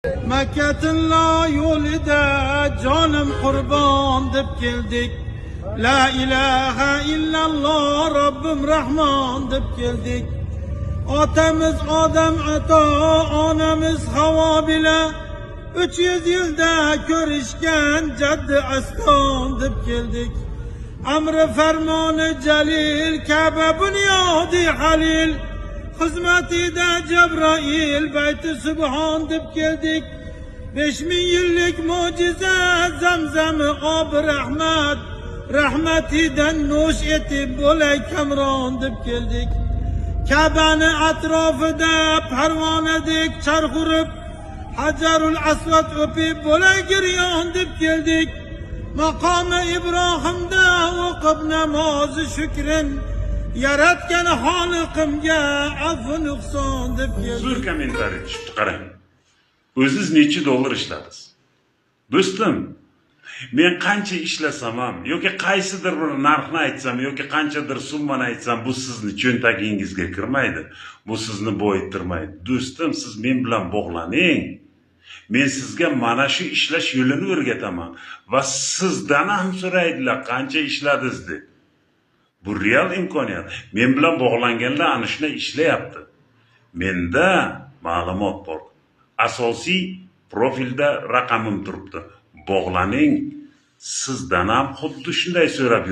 Makkatillo yo'lida jonim qurbon deb keldik. La ilaha illalloh Robbim Rahmon deb keldik. Otamiz Odam ato, onamiz Havo bila 300 yilda ko'rishgan jaddi aston deb keldik. Amri farmoni jalil, Ka'ba bunyodi halil, xizmatida Jabroil bayti subhon deb keldik. 5000 yillik mo'jiza Zamzami obi rahmat, rahmatidan no'sh etib bo'lay kamron deb keldik. Ka'bani atrofida parvonadek charx urib, Hajarul Asvad o'pib bo'lay giryon deb keldik. Maqomi Ibrohimda o'qib namozi shukrin, yaratgan Xoliqimga afv nuqson deb keldik. Zo'r kommentariy tushibdi, qarang. O'ziz necha dollar ishladingiz? Do'stim, men qancha ishlasam ham yoki qaysidir bir narxni aytsam yoki qanchadir summani aytsam, bu sizni cho'ntagingizga kirmaydi. Bu sizni boyittirmaydi. Do'stim, siz men bilan bog'laning. Men sizga mana shu ishlash yo'lini o'rgataman va sizdan ham so'raydilar qancha ishladingiz deb. Bu real imkoniyat. Men bilan bog'langanlar ana shunday ishlayapti. Menda ma'lumot bor. Asosiy profilda raqamim turibdi. Bog'laning. Sizdan ham xuddi shunday so'rab